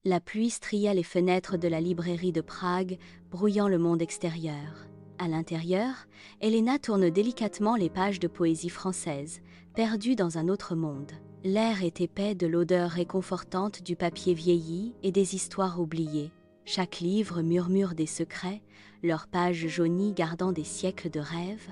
La pluie stria les fenêtres de la librairie de Prague, brouillant le monde extérieur. À l'intérieur, Elena tourne délicatement les pages de poésie française, perdue dans un autre monde. L'air est épais de l'odeur réconfortante du papier vieilli et des histoires oubliées. Chaque livre murmure des secrets, leurs pages jaunies gardant des siècles de rêves.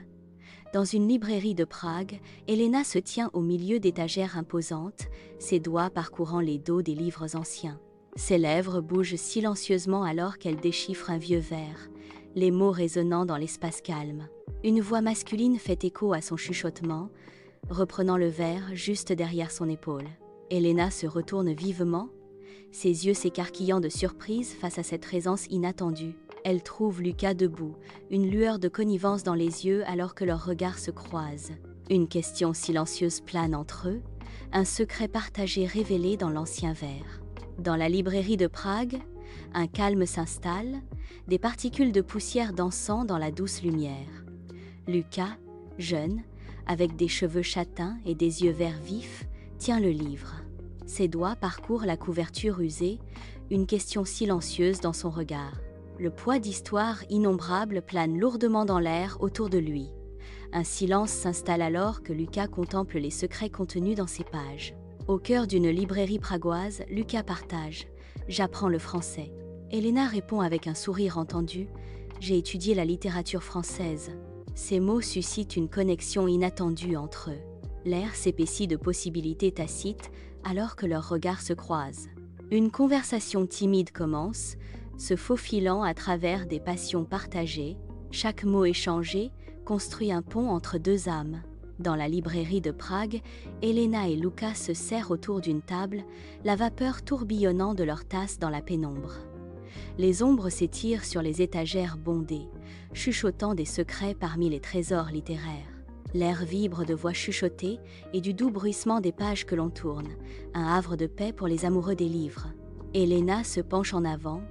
Dans une librairie de Prague, Elena se tient au milieu d'étagères imposantes, ses doigts parcourant les dos des livres anciens. Ses lèvres bougent silencieusement alors qu'elle déchiffre un vieux vers, les mots résonnant dans l'espace calme. Une voix masculine fait écho à son chuchotement, reprenant le vers juste derrière son épaule. Elena se retourne vivement, ses yeux s'écarquillant de surprise face à cette présence inattendue. Elle trouve Lucas debout, une lueur de connivence dans les yeux alors que leurs regards se croisent. Une question silencieuse plane entre eux, un secret partagé révélé dans l'ancien vers. Dans la librairie de Prague, un calme s'installe, des particules de poussière dansant dans la douce lumière. Lucas, jeune, avec des cheveux châtains et des yeux verts vifs, tient le livre. Ses doigts parcourent la couverture usée, une question silencieuse dans son regard. Le poids d'histoires innombrables plane lourdement dans l'air autour de lui. Un silence s'installe alors que Lucas contemple les secrets contenus dans ses pages. Au cœur d'une librairie pragoise, Lucas partage « J'apprends le français ». Elena répond avec un sourire entendu « J'ai étudié la littérature française ». Ces mots suscitent une connexion inattendue entre eux. L'air s'épaissit de possibilités tacites alors que leurs regards se croisent. Une conversation timide commence, se faufilant à travers des passions partagées. Chaque mot échangé construit un pont entre deux âmes. Dans la librairie de Prague, Elena et Lucas se serrent autour d'une table, la vapeur tourbillonnant de leurs tasses dans la pénombre. Les ombres s'étirent sur les étagères bondées, chuchotant des secrets parmi les trésors littéraires. L'air vibre de voix chuchotées et du doux bruissement des pages que l'on tourne, un havre de paix pour les amoureux des livres. Elena se penche en avant,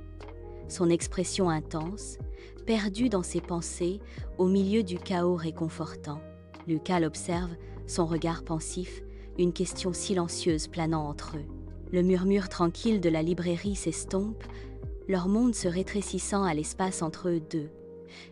son expression intense, perdue dans ses pensées, au milieu du chaos réconfortant. Lucas l'observe, son regard pensif, une question silencieuse planant entre eux. Le murmure tranquille de la librairie s'estompe, leur monde se rétrécissant à l'espace entre eux deux.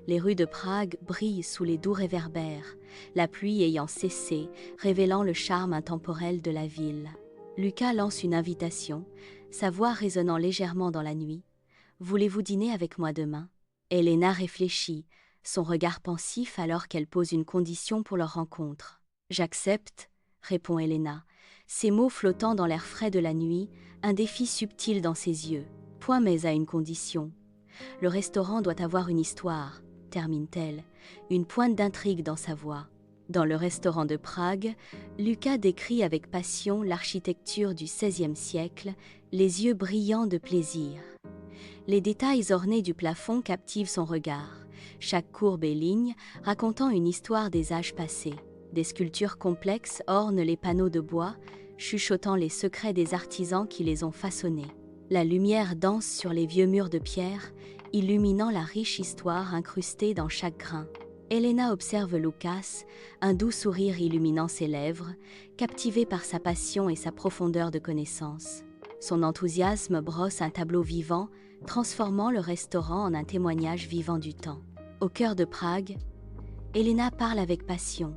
Les rues de Prague brillent sous les doux réverbères, la pluie ayant cessé, révélant le charme intemporel de la ville. Lucas lance une invitation, sa voix résonnant légèrement dans la nuit. « Voulez-vous dîner avec moi demain ?» Elena réfléchit, son regard pensif alors qu'elle pose une condition pour leur rencontre. « J'accepte », répond Elena, ses mots flottant dans l'air frais de la nuit, un défi subtil dans ses yeux. « Point mais à une condition. Le restaurant doit avoir une histoire, termine-t-elle, une pointe d'intrigue dans sa voix. Dans le restaurant de Prague, Lucas décrit avec passion l'architecture du XVIe siècle, les yeux brillants de plaisir. Les détails ornés du plafond captivent son regard, chaque courbe et ligne racontant une histoire des âges passés. Des sculptures complexes ornent les panneaux de bois, chuchotant les secrets des artisans qui les ont façonnés. La lumière danse sur les vieux murs de pierre, illuminant la riche histoire incrustée dans chaque grain. Elena observe Lucas, un doux sourire illuminant ses lèvres, captivée par sa passion et sa profondeur de connaissance. Son enthousiasme brosse un tableau vivant, transformant le restaurant en un témoignage vivant du temps. Au cœur de Prague, Elena parle avec passion,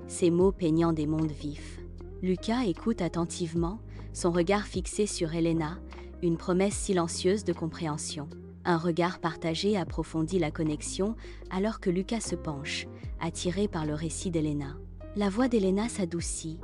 ses mots peignant des mondes vifs. Lucas écoute attentivement, son regard fixé sur Elena, une promesse silencieuse de compréhension. Un regard partagé approfondit la connexion alors que Lucas se penche, attiré par le récit d'Elena. La voix d'Elena s'adoucit,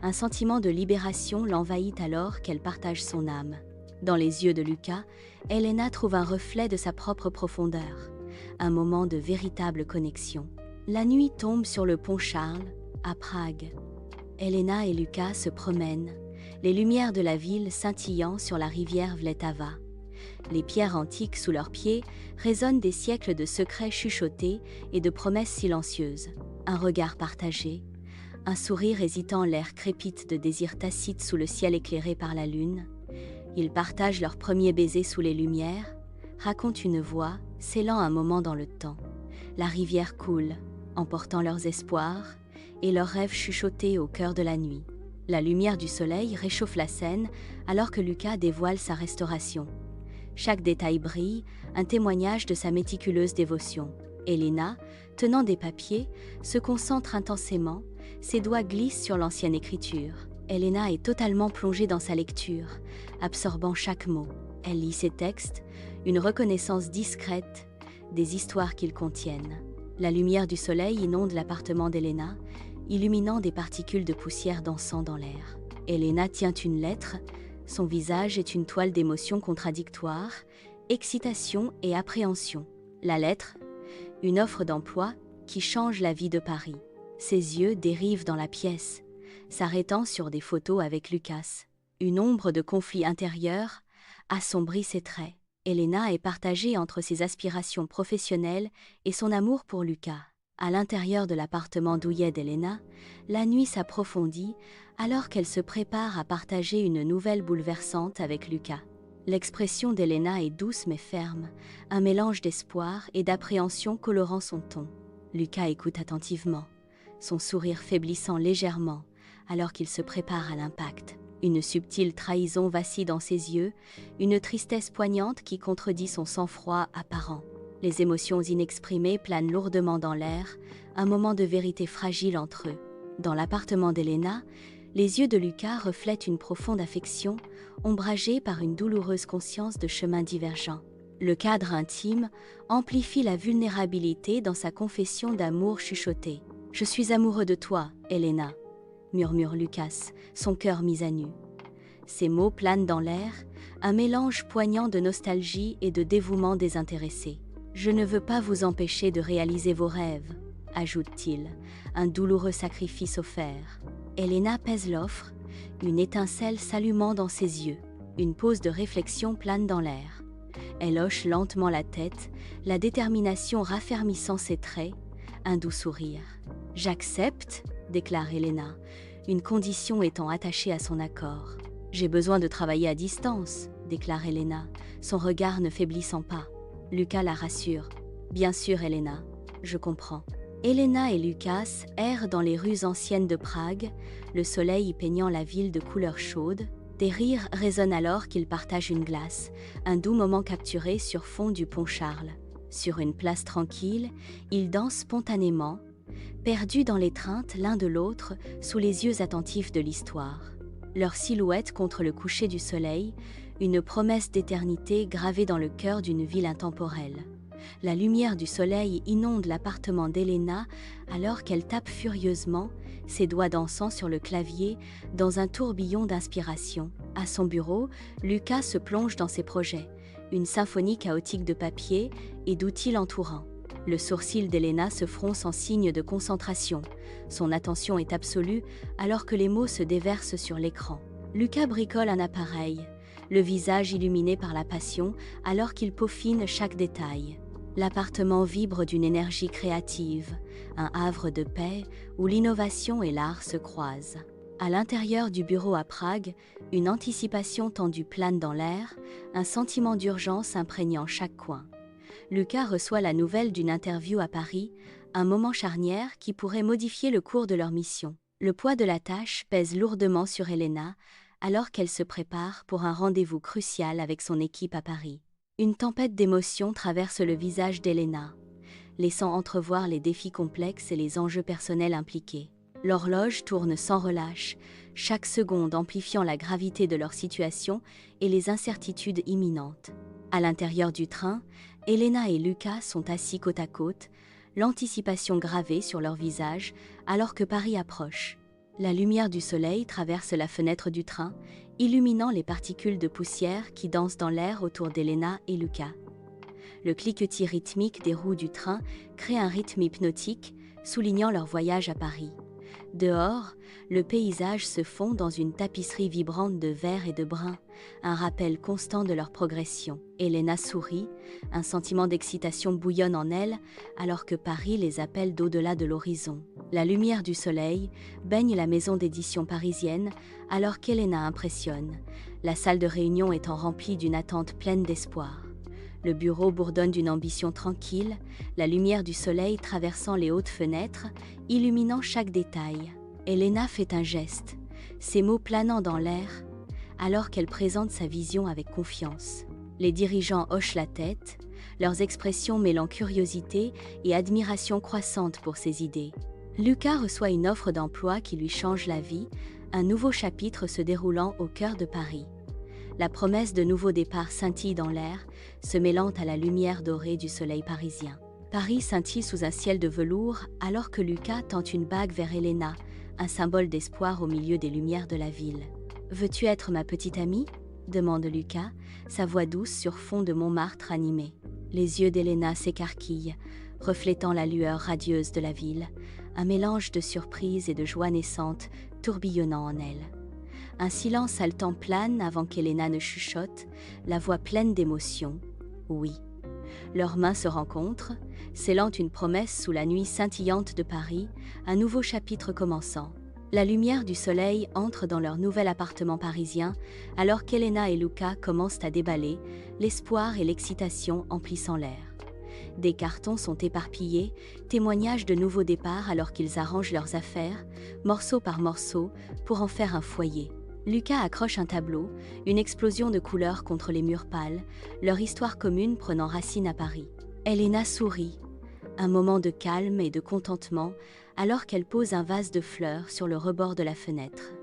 un sentiment de libération l'envahit alors qu'elle partage son âme. Dans les yeux de Lucas, Elena trouve un reflet de sa propre profondeur, un moment de véritable connexion. La nuit tombe sur le pont Charles, à Prague. Elena et Lucas se promènent, les lumières de la ville scintillant sur la rivière Vltava. Les pierres antiques sous leurs pieds résonnent des siècles de secrets chuchotés et de promesses silencieuses. Un regard partagé, un sourire hésitant, l'air crépite de désir tacite sous le ciel éclairé par la lune. Ils partagent leur premier baiser sous les lumières, racontent une voix, scellant un moment dans le temps. La rivière coule, emportant leurs espoirs et leurs rêves chuchotés au cœur de la nuit. La lumière du soleil réchauffe la scène alors que Lucas dévoile sa restauration. Chaque détail brille, un témoignage de sa méticuleuse dévotion. Elena, tenant des papiers, se concentre intensément, ses doigts glissent sur l'ancienne écriture. Elena est totalement plongée dans sa lecture, absorbant chaque mot. Elle lit ses textes, une reconnaissance discrète des histoires qu'ils contiennent. La lumière du soleil inonde l'appartement d'Elena, illuminant des particules de poussière dansant dans l'air. Elena tient une lettre, son visage est une toile d'émotions contradictoires, excitation et appréhension. La lettre, une offre d'emploi qui change la vie de Paris. Ses yeux dérivent dans la pièce, s'arrêtant sur des photos avec Lucas. Une ombre de conflit intérieur assombrit ses traits. Elena est partagée entre ses aspirations professionnelles et son amour pour Lucas. À l'intérieur de l'appartement douillet d'Elena, la nuit s'approfondit alors qu'elle se prépare à partager une nouvelle bouleversante avec Lucas. L'expression d'Elena est douce mais ferme, un mélange d'espoir et d'appréhension colorant son ton. Lucas écoute attentivement, son sourire faiblissant légèrement alors qu'il se prépare à l'impact. Une subtile trahison vacille dans ses yeux, une tristesse poignante qui contredit son sang-froid apparent. Les émotions inexprimées planent lourdement dans l'air, un moment de vérité fragile entre eux. Dans l'appartement d'Elena, les yeux de Lucas reflètent une profonde affection, ombragée par une douloureuse conscience de chemins divergents. Le cadre intime amplifie la vulnérabilité dans sa confession d'amour chuchotée. « Je suis amoureux de toi, Elena », murmure Lucas, son cœur mis à nu. Ces mots planent dans l'air, un mélange poignant de nostalgie et de dévouement désintéressé. « Je ne veux pas vous empêcher de réaliser vos rêves », ajoute-t-il, un douloureux sacrifice offert. Elena pèse l'offre, une étincelle s'allumant dans ses yeux. Une pause de réflexion plane dans l'air. Elle hoche lentement la tête, la détermination raffermissant ses traits, un doux sourire. « J'accepte », déclare Elena, une condition étant attachée à son accord. « J'ai besoin de travailler à distance », déclare Elena, son regard ne faiblissant pas. Lucas la rassure. « Bien sûr, Elena, je comprends. » Elena et Lucas errent dans les rues anciennes de Prague, le soleil y peignant la ville de couleurs chaudes. Des rires résonnent alors qu'ils partagent une glace, un doux moment capturé sur fond du pont Charles. Sur une place tranquille, ils dansent spontanément, perdus dans l'étreinte l'un de l'autre sous les yeux attentifs de l'histoire. Leur silhouette contre le coucher du soleil, une promesse d'éternité gravée dans le cœur d'une ville intemporelle. La lumière du soleil inonde l'appartement d'Elena alors qu'elle tape furieusement, ses doigts dansant sur le clavier dans un tourbillon d'inspiration. À son bureau, Lucas se plonge dans ses projets, une symphonie chaotique de papier et d'outils l'entourant. Le sourcil d'Elena se fronce en signe de concentration. Son attention est absolue alors que les mots se déversent sur l'écran. Lucas bricole un appareil, le visage illuminé par la passion alors qu'il peaufine chaque détail. L'appartement vibre d'une énergie créative, un havre de paix où l'innovation et l'art se croisent. À l'intérieur du bureau à Prague, une anticipation tendue plane dans l'air, un sentiment d'urgence imprégnant chaque coin. Lucas reçoit la nouvelle d'une interview à Paris, un moment charnière qui pourrait modifier le cours de leur mission. Le poids de la tâche pèse lourdement sur Elena, alors qu'elle se prépare pour un rendez-vous crucial avec son équipe à Paris. Une tempête d'émotions traverse le visage d'Elena, laissant entrevoir les défis complexes et les enjeux personnels impliqués. L'horloge tourne sans relâche, chaque seconde amplifiant la gravité de leur situation et les incertitudes imminentes. À l'intérieur du train, Elena et Lucas sont assis côte à côte, l'anticipation gravée sur leur visage alors que Paris approche. La lumière du soleil traverse la fenêtre du train, illuminant les particules de poussière qui dansent dans l'air autour d'Elena et Lucas. Le cliquetis rythmique des roues du train crée un rythme hypnotique, soulignant leur voyage à Paris. Dehors, le paysage se fond dans une tapisserie vibrante de vert et de brun, un rappel constant de leur progression. Elena sourit, un sentiment d'excitation bouillonne en elle, alors que Paris les appelle d'au-delà de l'horizon. La lumière du soleil baigne la maison d'édition parisienne, alors qu'Elena impressionne, la salle de réunion étant remplie d'une attente pleine d'espoir. Le bureau bourdonne d'une ambition tranquille, la lumière du soleil traversant les hautes fenêtres, illuminant chaque détail. Elena fait un geste, ses mots planant dans l'air, alors qu'elle présente sa vision avec confiance. Les dirigeants hochent la tête, leurs expressions mêlant curiosité et admiration croissante pour ses idées. Lucas reçoit une offre d'emploi qui lui change la vie, un nouveau chapitre se déroulant au cœur de Paris. La promesse de nouveaux départs scintille dans l'air, se mêlant à la lumière dorée du soleil parisien. Paris scintille sous un ciel de velours alors que Lucas tente une bague vers Elena, un symbole d'espoir au milieu des lumières de la ville. « Veux-tu être ma petite amie ?» demande Lucas, sa voix douce sur fond de Montmartre animé. Les yeux d'Elena s'écarquillent, reflétant la lueur radieuse de la ville, un mélange de surprise et de joie naissante tourbillonnant en elle. Un silence haletant plane avant qu'Elena ne chuchote, la voix pleine d'émotion. Oui. Leurs mains se rencontrent, scellant une promesse sous la nuit scintillante de Paris, un nouveau chapitre commençant. La lumière du soleil entre dans leur nouvel appartement parisien, alors qu'Elena et Lucas commencent à déballer, l'espoir et l'excitation emplissant l'air. Des cartons sont éparpillés, témoignages de nouveaux départs alors qu'ils arrangent leurs affaires, morceau par morceau, pour en faire un foyer. Lucas accroche un tableau, une explosion de couleurs contre les murs pâles, leur histoire commune prenant racine à Paris. Elena sourit, un moment de calme et de contentement, alors qu'elle pose un vase de fleurs sur le rebord de la fenêtre.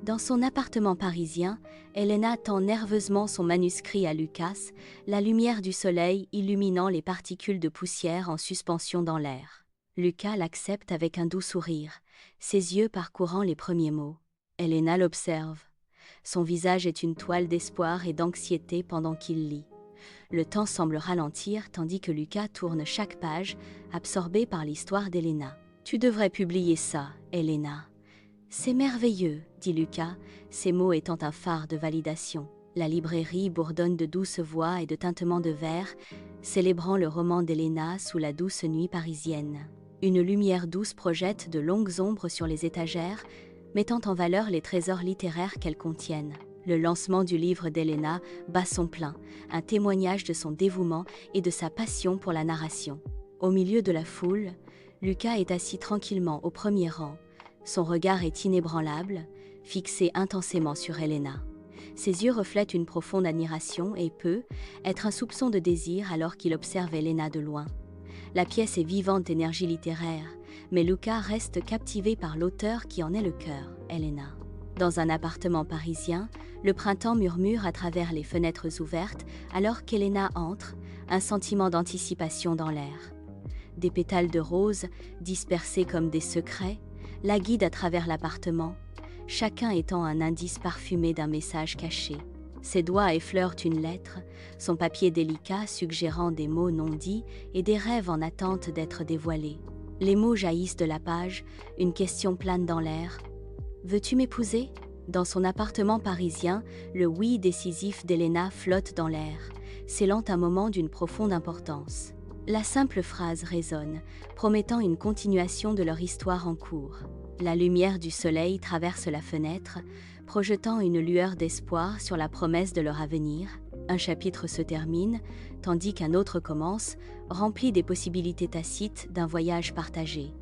Dans son appartement parisien, Elena tend nerveusement son manuscrit à Lucas, la lumière du soleil illuminant les particules de poussière en suspension dans l'air. Lucas l'accepte avec un doux sourire, ses yeux parcourant les premiers mots. Elena l'observe. Son visage est une toile d'espoir et d'anxiété pendant qu'il lit. Le temps semble ralentir tandis que Lucas tourne chaque page, absorbé par l'histoire d'Elena. « Tu devrais publier ça, Elena. »« C'est merveilleux, » dit Lucas, ses mots étant un phare de validation. La librairie bourdonne de douces voix et de tintements de verre, célébrant le roman d'Elena sous la douce nuit parisienne. Une lumière douce projette de longues ombres sur les étagères, mettant en valeur les trésors littéraires qu'elles contiennent. Le lancement du livre d'Elena bat son plein, un témoignage de son dévouement et de sa passion pour la narration. Au milieu de la foule, Lucas est assis tranquillement au premier rang. Son regard est inébranlable, fixé intensément sur Elena. Ses yeux reflètent une profonde admiration et peut être un soupçon de désir alors qu'il observe Elena de loin. La pièce est vivante d'énergie littéraire, mais Lucas reste captivé par l'auteur qui en est le cœur, Elena. Dans un appartement parisien, le printemps murmure à travers les fenêtres ouvertes alors qu'Elena entre, un sentiment d'anticipation dans l'air. Des pétales de rose, dispersés comme des secrets, la guident à travers l'appartement, chacun étant un indice parfumé d'un message caché. Ses doigts effleurent une lettre, son papier délicat suggérant des mots non dits et des rêves en attente d'être dévoilés. Les mots jaillissent de la page, une question plane dans l'air. « Veux-tu m'épouser » Dans son appartement parisien, le oui décisif d'Elena flotte dans l'air, scellant un moment d'une profonde importance. La simple phrase résonne, promettant une continuation de leur histoire en cours. La lumière du soleil traverse la fenêtre, projetant une lueur d'espoir sur la promesse de leur avenir. Un chapitre se termine, tandis qu'un autre commence, rempli des possibilités tacites d'un voyage partagé.